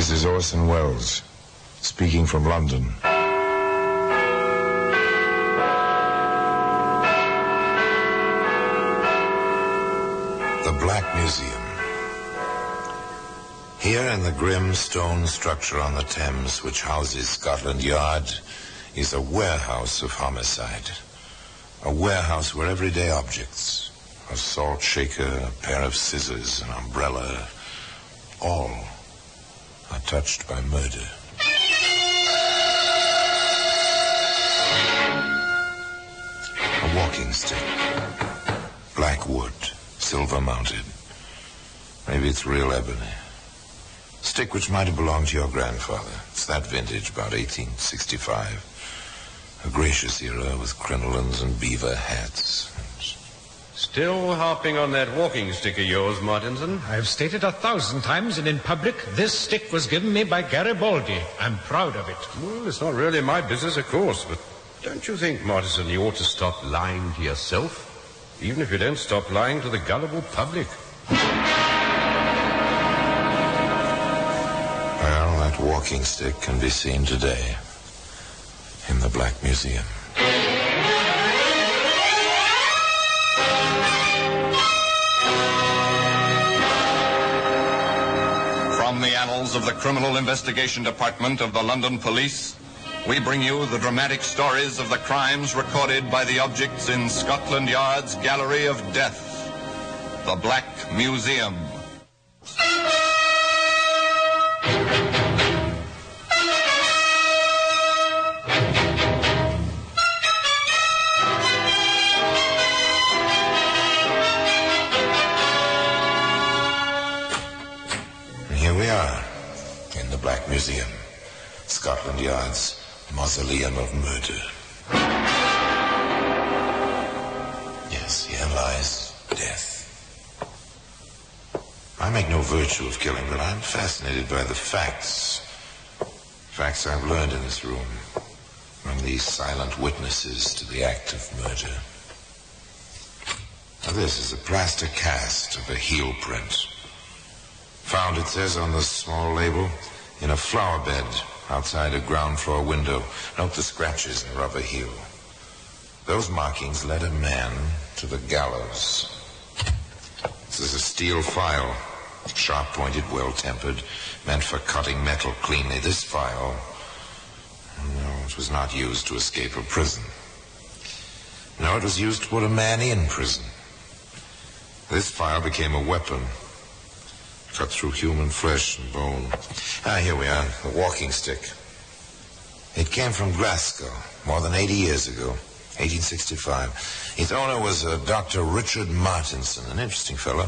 This is Orson Welles, speaking from London. The Black Museum. Here in the grim stone structure on the Thames, which houses Scotland Yard, is a warehouse of homicide. A warehouse where everyday objects, a salt shaker, a pair of scissors, an umbrella, all are touched by murder. A walking stick, black wood, silver mounted. Maybe it's real ebony. Stick which might have belonged to your grandfather. It's that vintage, about 1865. A gracious era with crinolines and beaver hats. Still harping on that walking stick of yours, Martinson? I've stated 1,000 times and in public, this stick was given me by Garibaldi. I'm proud of it. Well, it's not really my business, of course, but don't you think, Martinson, you ought to stop lying to yourself? Even if you don't stop lying to the gullible public. Well, that walking stick can be seen today in the Black Museum. From the annals of the Criminal Investigation Department of the London Police, we bring you the dramatic stories of the crimes recorded by the objects in Scotland Yard's Gallery of Death, the Black Museum. Black Museum, Scotland Yard's mausoleum of murder. Yes, here lies death. I make no virtue of killing, but I'm fascinated by the facts. Facts I've learned in this room, among these silent witnesses to the act of murder. Now this is a plaster cast of a heel print. Found, it says on the small label, in a flower bed outside a ground floor window. Note the scratches in the rubber heel. Those markings led a man to the gallows. This is a steel file, sharp-pointed, well-tempered, meant for cutting metal cleanly. This file, no, it was not used to escape a prison. No, it was used to put a man in prison. This file became a weapon. Cut through human flesh and bone. Here we are, the walking stick. It came from Glasgow more than 80 years ago, 1865. Its owner was Dr. Richard Martinson, an interesting fellow.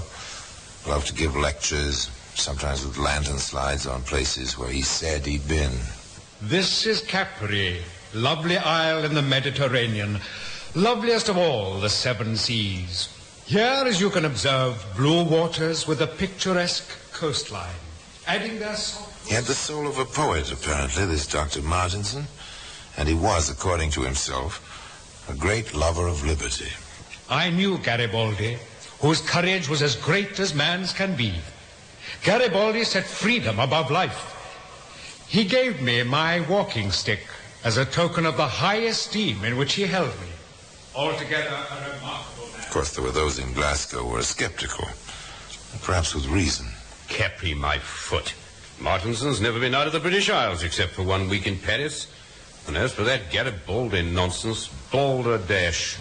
Loved to give lectures, sometimes with lantern slides on places where he said he'd been. This is Capri, lovely isle in the Mediterranean, loveliest of all the seven seas. Here, as you can observe, blue waters with a picturesque coastline, adding their soul. He had the soul of a poet, apparently, this Dr. Martinson. And he was, according to himself, a great lover of liberty. I knew Garibaldi, whose courage was as great as man's can be. Garibaldi set freedom above life. He gave me my walking stick as a token of the high esteem in which he held me. Altogether a remarkable man. Of course, there were those in Glasgow who were skeptical, perhaps with reason. Capri, my foot. Martinson's never been out of the British Isles except for 1 week in Paris. And as for that Garibaldi nonsense, balderdash.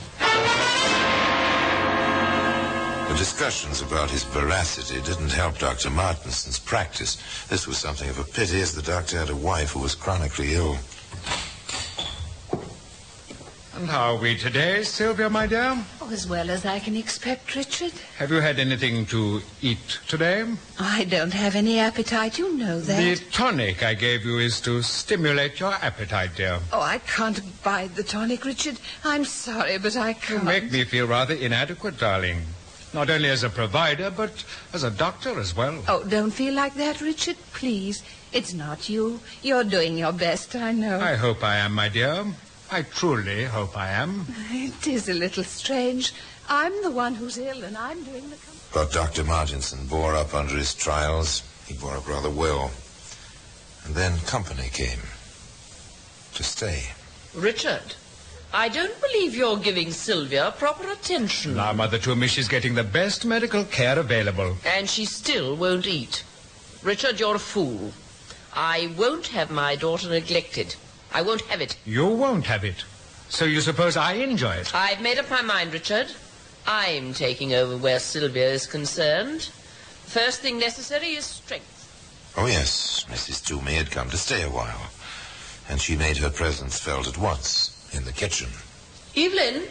The discussions about his veracity didn't help Dr. Martinson's practice. This was something of a pity, as the doctor had a wife who was chronically ill. And how are we today, Sylvia, my dear? Oh, as well as I can expect, Richard. Have you had anything to eat today? I don't have any appetite, you know that. The tonic I gave you is to stimulate your appetite, dear. Oh, I can't abide the tonic, Richard. I'm sorry, but I can't. You make me feel rather inadequate, darling. Not only as a provider, but as a doctor as well. Oh, don't feel like that, Richard, please. It's not you. You're doing your best, I know. I hope I am, my dear. I truly hope I am. It is a little strange. I'm the one who's ill, and I'm doing the... But Dr. Martinson bore up under his trials. He bore up rather well. And then company came. To stay. Richard, I don't believe you're giving Sylvia proper attention. Now, Mother Toomey, she's getting the best medical care available. And she still won't eat. Richard, you're a fool. I won't have my daughter neglected. I won't have it. You won't have it. So you suppose I enjoy it? I've made up my mind, Richard. I'm taking over where Sylvia is concerned. First thing necessary is strength. Oh, yes, Mrs. Toomey had come to stay a while. And she made her presence felt at once in the kitchen. Evelyn,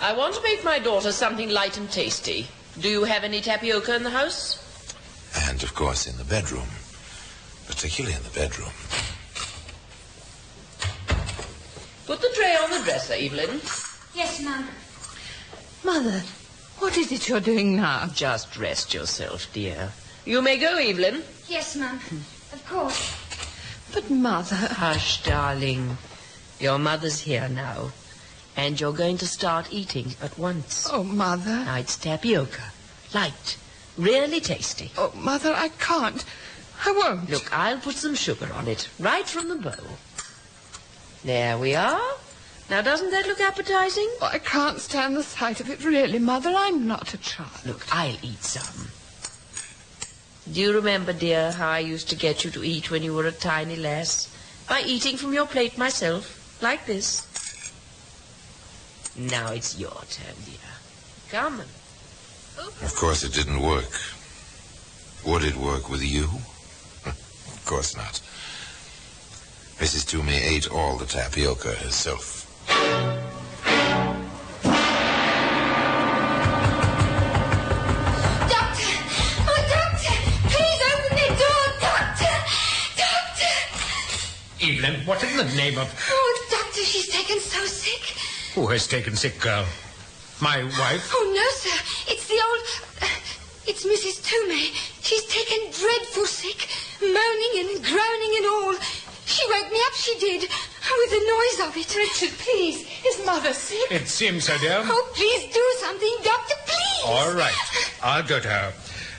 I want to make my daughter something light and tasty. Do you have any tapioca in the house? And, of course, in the bedroom. Particularly in the bedroom. Put the tray on the dresser, Evelyn. Yes, Mum. Mother, what is it you're doing now? Just rest yourself, dear. You may go, Evelyn. Yes, Mum. Of course. But, Mother... Hush, darling. Your mother's here now. And you're going to start eating at once. Oh, Mother. Now, it's tapioca. Light. Really tasty. Oh, Mother, I can't. I won't. Look, I'll put some sugar on it, right from the bowl. There we are. Now, doesn't that look appetizing? Oh, I can't stand the sight of it, really, Mother. I'm not a child. Look, I'll eat some. Do you remember, dear, how I used to get you to eat when you were a tiny lass? By eating from your plate myself, like this. Now it's your turn, dear. Come on. Of course it didn't work. Would it work with you? Of course not. Mrs. Toomey ate all the tapioca herself. Doctor! Oh, Doctor! Please open the door, Doctor! Doctor! Evelyn, what in the name of... Oh, Doctor, she's taken so sick. Who has taken sick, girl? My wife? Oh, no, sir. It's the old... it's Mrs. Toomey. She's taken dreadful sick, moaning and groaning and all. She woke me up, she did, with the noise of it. Richard, please. Is Mother sick? It seems so, dear. Oh, please do something, Doctor, please. All right. I'll go to her.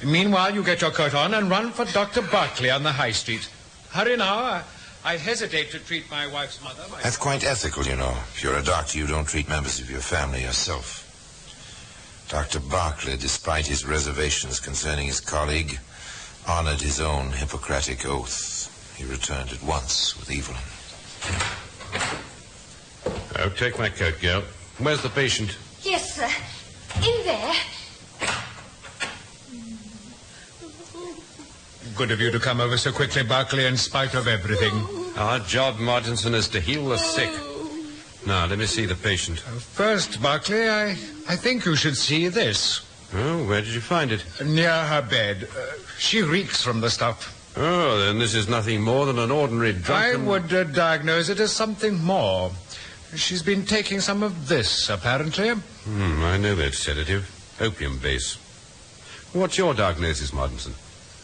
Meanwhile, you get your coat on and run for Dr. Barclay on the High Street. Hurry now. I hesitate to treat my wife's mother. That's quite ethical, you know. If you're a doctor, you don't treat members of your family yourself. Dr. Barclay, despite his reservations concerning his colleague, honored his own Hippocratic oath. He returned at once with Evelyn. Oh, take my coat, girl. Where's the patient? Yes, sir. In there. Good of you to come over so quickly, Barclay, in spite of everything. Our job, Martinson, is to heal the sick. Now, let me see the patient. First, Barclay, I think you should see this. Oh, where did you find it? Near her bed. She reeks from the stuff. Oh, then this is nothing more than an ordinary drunken... I would diagnose it as something more. She's been taking some of this, apparently. I know that sedative. Opium base. What's your diagnosis, Martinson?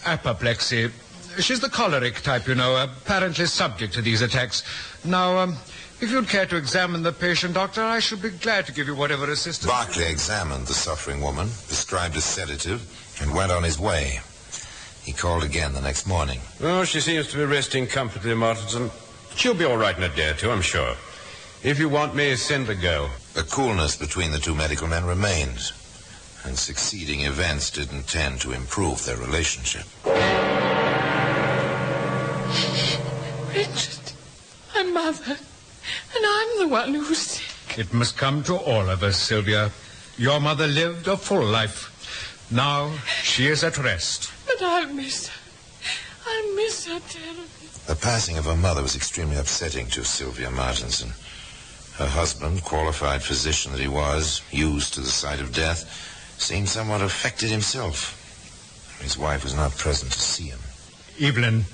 Apoplexy. She's the choleric type, you know, apparently subject to these attacks. Now, if you'd care to examine the patient, Doctor, I should be glad to give you whatever assistance... Barclay examined the suffering woman, prescribed a sedative, and went on his way. He called again the next morning. Oh, she seems to be resting comfortably, Martinson. She'll be all right in a day or two, I'm sure. If you want me, send the girl. The coolness between the two medical men remained, and succeeding events didn't tend to improve their relationship. Richard, I'm Mother, and I'm the one who's sick. It must come to all of us, Sylvia. Your mother lived a full life. Now she is at rest. But I'll miss her. I'll miss her terribly. The passing of her mother was extremely upsetting to Sylvia Martinson. Her husband, qualified physician that he was, used to the sight of death, seemed somewhat affected himself. His wife was not present to see him. Evelyn,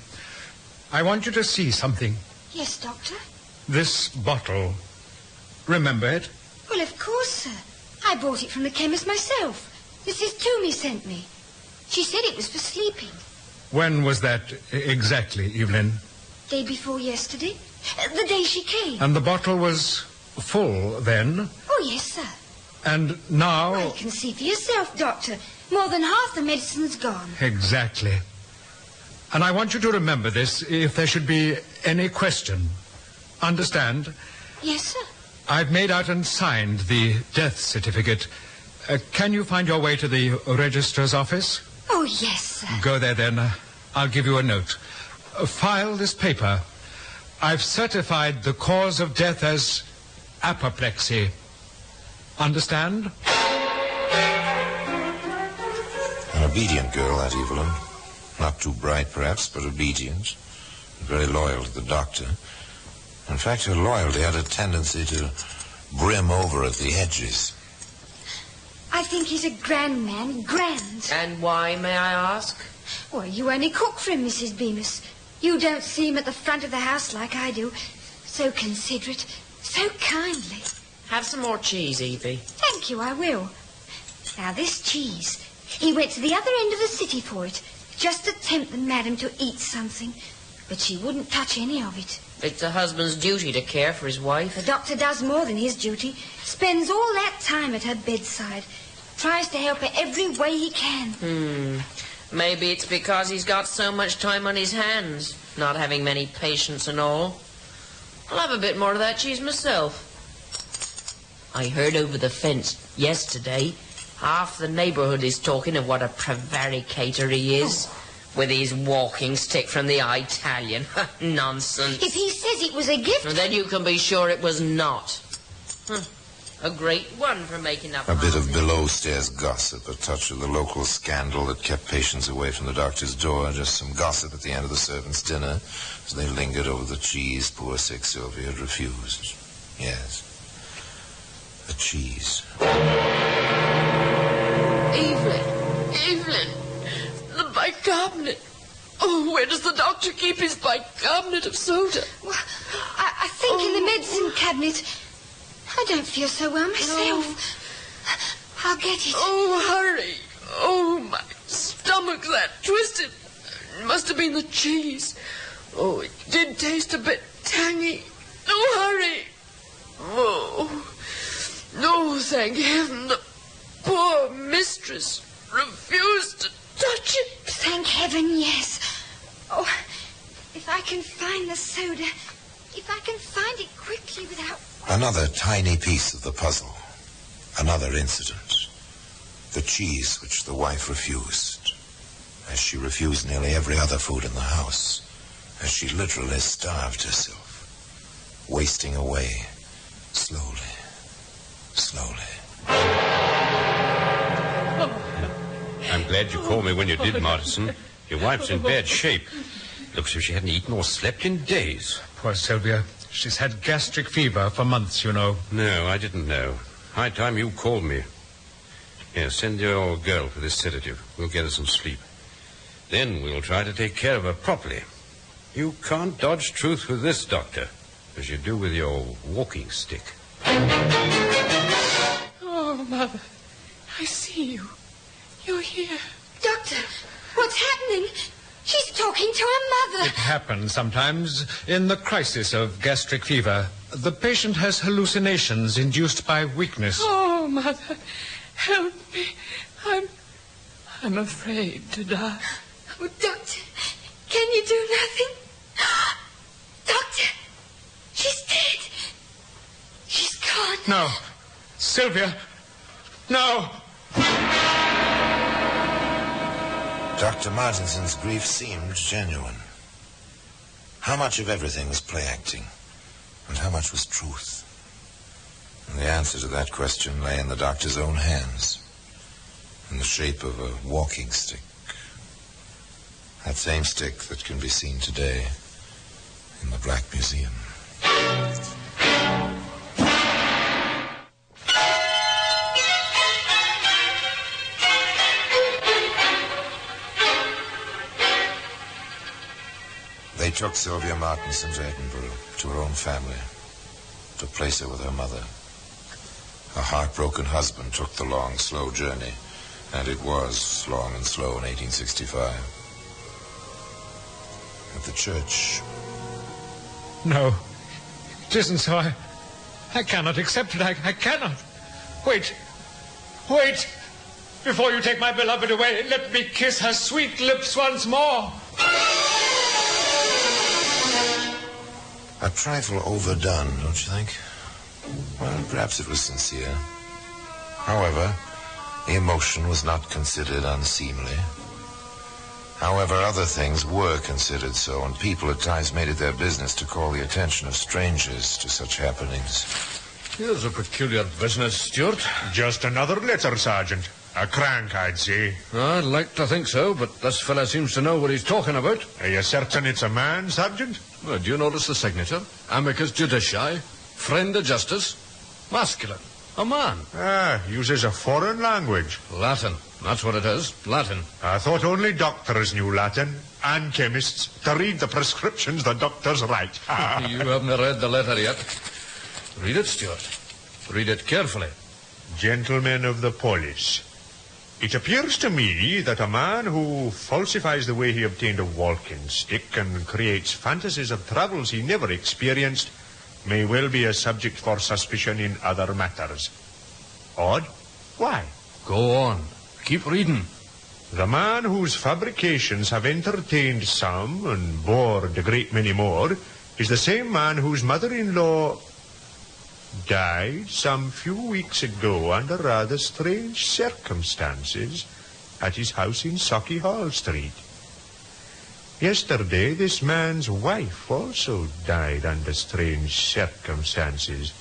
I want you to see something. Yes, Doctor? This bottle. Remember it? Well, of course, sir. I bought it from the chemist myself. Mrs. Toomey sent me. She said it was for sleeping. When was that exactly, Evelyn? Day before yesterday. The day she came. And the bottle was full then? Oh, yes, sir. And now... Well, you can see for yourself, Doctor. More than half the medicine's gone. Exactly. And I want you to remember this if there should be any question. Understand? Yes, sir. I've made out and signed the death certificate. Can you find your way to the registrar's office? Oh, yes, sir. Go there, then. I'll give you a note. File this paper. I've certified the cause of death as apoplexy. Understand? An obedient girl, that Evelyn. Not too bright, perhaps, but obedient. Very loyal to the doctor. In fact, her loyalty had a tendency to brim over at the edges. I think he's a grand man, grand. And why, may I ask? Well, you only cook for him, Mrs. Bemis. You don't see him at the front of the house like I do. So considerate, so kindly. Have some more cheese, Evie. Thank you, I will. Now, this cheese, he went to the other end of the city for it, just to tempt the madam to eat something. But she wouldn't touch any of it. It's a husband's duty to care for his wife. The doctor does more than his duty. Spends all that time at her bedside. Tries to help her every way he can. Maybe it's because he's got so much time on his hands, not having many patients and all. I'll have a bit more of that cheese myself. I heard over the fence yesterday, half the neighborhood is talking of what a prevaricator he is. With his walking stick from the Italian. Nonsense. If he says it was a gift... Well, then you can be sure it was not. A great one for making up... A bit of below-stairs gossip, a touch of the local scandal that kept patients away from the doctor's door, just some gossip at the end of the servants' dinner as they lingered over the cheese poor sick Sylvia had refused. Yes. The cheese. Evelyn! The bicarbonate. Oh, where does the doctor keep his bicarbonate of soda? Well, I think in the medicine cabinet. I don't feel so well myself. I'll get it. Oh, hurry. Oh, my stomach's that twisted. It must have been the cheese. Oh, it did taste a bit tangy. Oh, hurry. Oh, no, thank heaven. The poor mistress refused to touch it. Thank heaven, yes. Oh, if I can find the soda, if I can find it quickly without... Another tiny piece of the puzzle. Another incident. The cheese which the wife refused. As she refused nearly every other food in the house. As she literally starved herself. Wasting away. Slowly. I'm glad you called me when you did, Martinson. Your wife's in bad shape. Looks as if she hadn't eaten or slept in days. Poor Sylvia. She's had gastric fever for months, you know. No, I didn't know. High time you called me. Here, send your girl for this sedative. We'll get her some sleep. Then we'll try to take care of her properly. You can't dodge truth with this, Doctor, as you do with your walking stick. Oh, Mother, I see you. You're here. Doctor, what's happening? She's talking to her mother. It happens sometimes in the crisis of gastric fever. The patient has hallucinations induced by weakness. Oh, Mother, help me. I'm afraid to die. Oh, Doctor, can you do nothing? Doctor, she's dead. She's gone. No. Sylvia. No. Dr. Martinson's grief seemed genuine. How much of everything was play acting, and how much was truth? And the answer to that question lay in the doctor's own hands, in the shape of a walking stick. That same stick that can be seen today in the Black Museum. They took Sylvia Martinson to Edinburgh, to her own family, to place her with her mother. Her heartbroken husband took the long, slow journey, and it was long and slow in 1865. At the church. No. It isn't so. I cannot accept it. I cannot. Wait. Before you take my beloved away, let me kiss her sweet lips once more. A trifle overdone, don't you think? Well, perhaps it was sincere. However, the emotion was not considered unseemly. However, other things were considered so, and people at times made it their business to call the attention of strangers to such happenings. Here's a peculiar business, Stuart. Just another letter, Sergeant. A crank, I'd say. I'd like to think so, but this fella seems to know what he's talking about. Are you certain it's a man, Sergeant? Well, do you notice the signature? Amicus Judici, friend of justice, masculine, a man. Uses a foreign language. Latin, that's what it is, Latin. I thought only doctors knew Latin, and chemists, to read the prescriptions the doctors write. You haven't read the letter yet. Read it, Stuart. Read it carefully. Gentlemen of the police, it appears to me that a man who falsifies the way he obtained a walking stick and creates fantasies of travels he never experienced may well be a subject for suspicion in other matters. Odd? Why? Go on. Keep reading. The man whose fabrications have entertained some and bored a great many more is the same man whose mother-in-law died some few weeks ago under rather strange circumstances at his house in Sauchiehall Street. Yesterday, this man's wife also died under strange circumstances.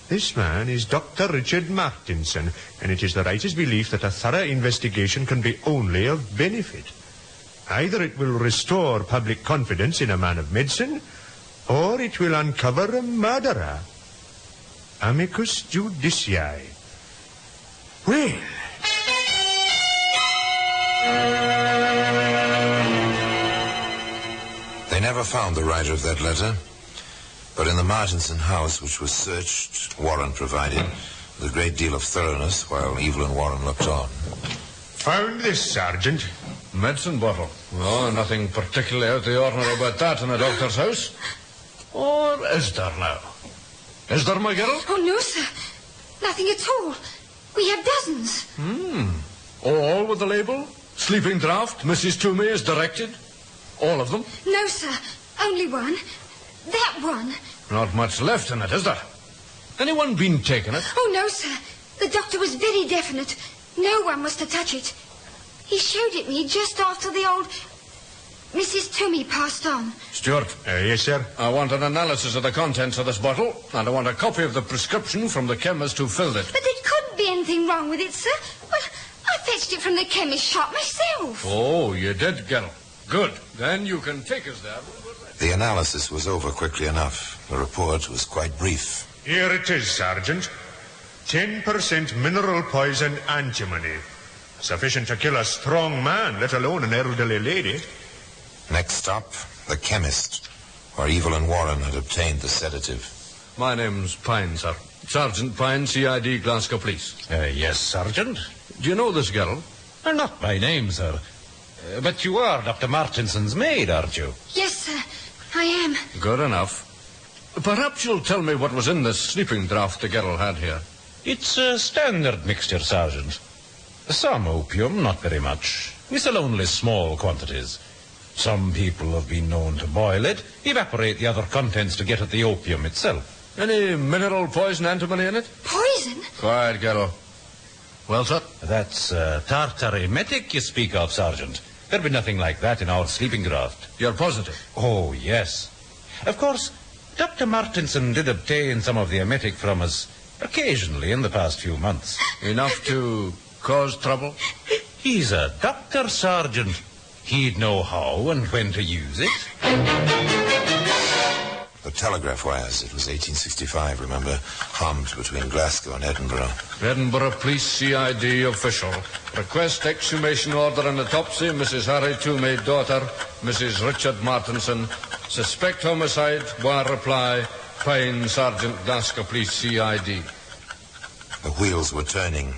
This man is Dr. Richard Martinson, and it is the writer's belief that a thorough investigation can be only of benefit. Either it will restore public confidence in a man of medicine, or it will uncover a murderer. Amicus Judici. Well. They never found the writer of that letter, but in the Martinson house, which was searched, Warren provided, with a great deal of thoroughness, while Evelyn Warren looked on. Found this, Sergeant. Medicine bottle. Oh, nothing particularly out of the ordinary about that in a doctor's house. Or is there now? Is there, my girl? Oh, no, sir. Nothing at all. We have dozens. All with the label? Sleeping draught, Mrs. Toomey is directed? All of them? No, sir. Only one. That one. Not much left in it, is there? Anyone been taking it? Oh, no, sir. The doctor was very definite. No one was to touch it. He showed it me just after the old Mrs. Toomey passed on. Stuart. Yes, sir. I want an analysis of the contents of this bottle, and I want a copy of the prescription from the chemist who filled it. But there couldn't be anything wrong with it, sir. Well, I fetched it from the chemist shop myself. Oh, you did, girl. Good. Then you can take us there. The analysis was over quickly enough. The report was quite brief. Here it is, Sergeant. 10% mineral poison antimony. Sufficient to kill a strong man, let alone an elderly lady. Next stop, the chemist, where Evelyn Warren had obtained the sedative. My name's Pine, sir. Sergeant Pine, CID, Glasgow Police. Yes, Sergeant. Do you know this girl? Not by name, sir. But you are Dr. Martinson's maid, aren't you? Yes, sir. I am. Good enough. Perhaps you'll tell me what was in this sleeping draught the girl had here. It's a standard mixture, Sergeant. Some opium, not very much. We sell only small quantities. Some people have been known to boil it, evaporate the other contents to get at the opium itself. Any mineral poison antimony in it? Poison? Quiet, girl. Well, sir? That's tartar emetic you speak of, Sergeant. There'll be nothing like that in our sleeping draught. You're positive? Oh, yes. Of course, Dr. Martinson did obtain some of the emetic from us occasionally in the past few months. Enough to cause trouble? He's a doctor, Sergeant. He'd know how and when to use it. The telegraph wires, it was 1865, remember, hummed between Glasgow and Edinburgh. Edinburgh Police CID official. Request exhumation order and autopsy, Mrs. Harry Toomey, daughter, Mrs. Richard Martinson. Suspect homicide, wire reply, Pine, Sergeant, Glasgow Police CID. The wheels were turning,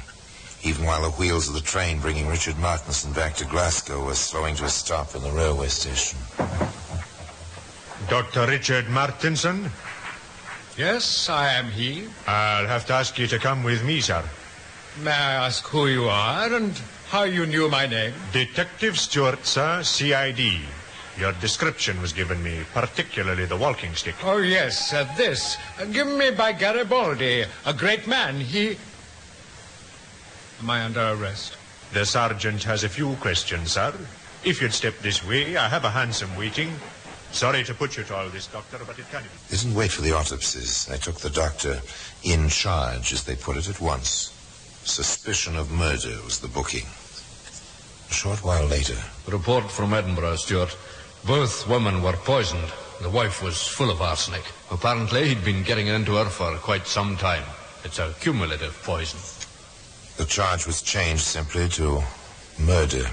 even while the wheels of the train bringing Richard Martinson back to Glasgow were slowing to a stop in the railway station. Dr. Richard Martinson? Yes, I am he. I'll have to ask you to come with me, sir. May I ask who you are and how you knew my name? Detective Stuart, sir, CID. Your description was given me, particularly the walking stick. Oh, yes, this. Given me by Garibaldi, a great man. Am I under arrest? The sergeant has a few questions, sir. If you'd step this way, I have a hansom waiting. Sorry to put you to all this, Doctor, but it can't be. They didn't wait for the autopsies. They took the doctor in charge, as they put it, at once. Suspicion of murder was the booking. A short while later... Report from Edinburgh, Stuart. Both women were poisoned. The wife was full of arsenic. Apparently, he'd been getting it into her for quite some time. It's a cumulative poison. The charge was changed simply to murder.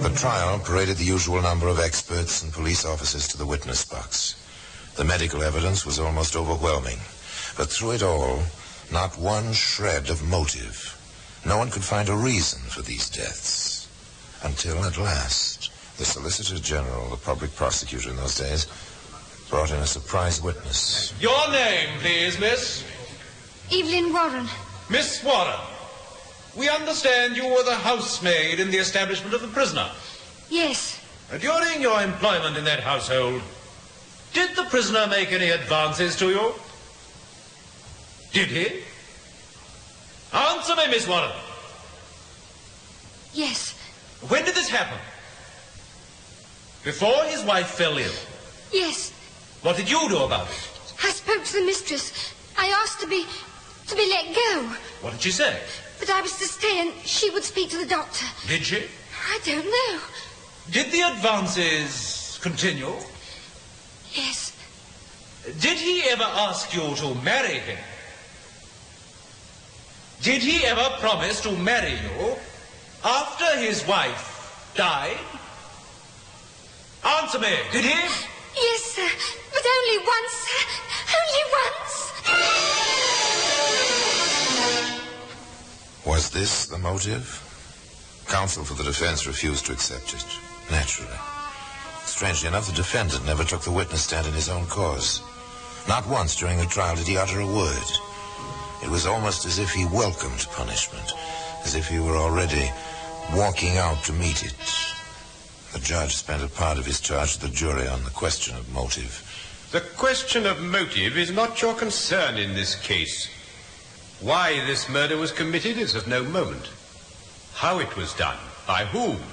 The trial paraded the usual number of experts and police officers to the witness box. The medical evidence was almost overwhelming. But through it all, not one shred of motive. No one could find a reason for these deaths. Until, at last, the Solicitor General, the public prosecutor in those days, brought in a surprise witness. Your name, please, miss? Evelyn Warren. Miss Warren, we understand you were the housemaid in the establishment of the prisoner. Yes. During your employment in that household, did the prisoner make any advances to you? Did he? Answer me, Miss Warren. Yes. When did this happen? Before his wife fell ill? Yes. What did you do about it? I spoke to the mistress. I asked to be let go. What did she say? That I was to stay and she would speak to the doctor. Did she? I don't know. Did the advances continue? Yes. Did he ever ask you to marry him? Did he ever promise to marry you after his wife died? Answer me, did he? Yes, sir, but only once, sir. Only once. Was this the motive? Counsel for the defense refused to accept it, naturally. Strangely enough, the defendant never took the witness stand in his own cause. Not once during the trial did he utter a word. It was almost as if he welcomed punishment, as if he were already walking out to meet it. The judge spent a part of his charge to the jury on the question of motive. The question of motive is not your concern in this case. Why this murder was committed is of no moment. How it was done, by whom?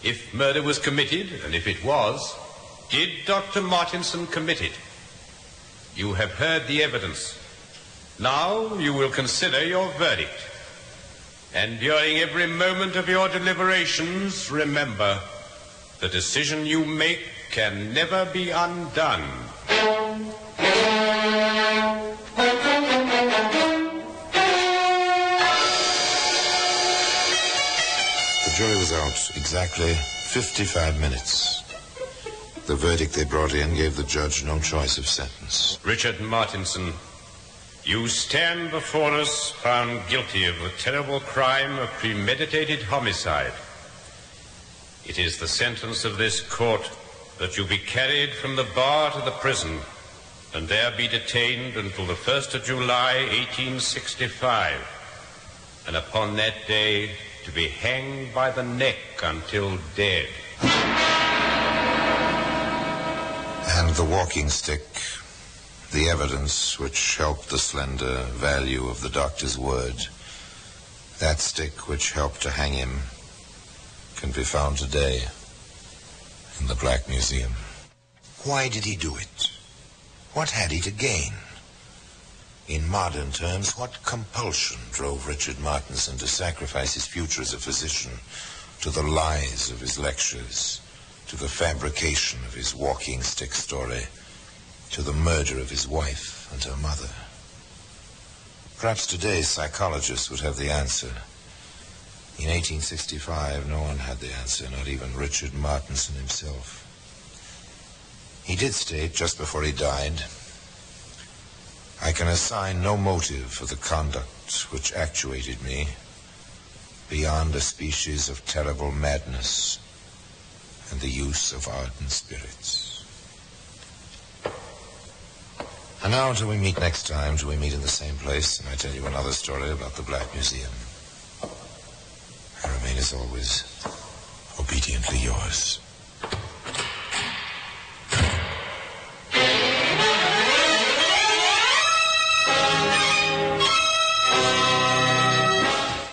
If murder was committed, and if it was, did Dr. Martinson commit it? You have heard the evidence. Now you will consider your verdict. And during every moment of your deliberations, remember, the decision you make can never be undone. The jury was out exactly 55 minutes. The verdict they brought in gave the judge no choice of sentence. Richard Martinson, you stand before us found guilty of the terrible crime of premeditated homicide. It is the sentence of this court that you be carried from the bar to the prison and there be detained until the 1st of July, 1865, and upon that day to be hanged by the neck until dead. And the walking stick, the evidence which helped the slender value of the doctor's word, that stick which helped to hang him, can be found today in the Black Museum. Why did he do it? What had he to gain? In modern terms, what compulsion drove Richard Martinson to sacrifice his future as a physician to the lies of his lectures, to the fabrication of his walking stick story, to the murder of his wife and her mother? Perhaps today's psychologists would have the answer. In 1865, no one had the answer, not even Richard Martinson himself. He did state, just before he died, "I can assign no motive for the conduct which actuated me beyond a species of terrible madness and the use of ardent spirits." And now, until we meet next time, till we meet in the same place, and I tell you another story about the Black Museum, I remain remain as always, obediently yours.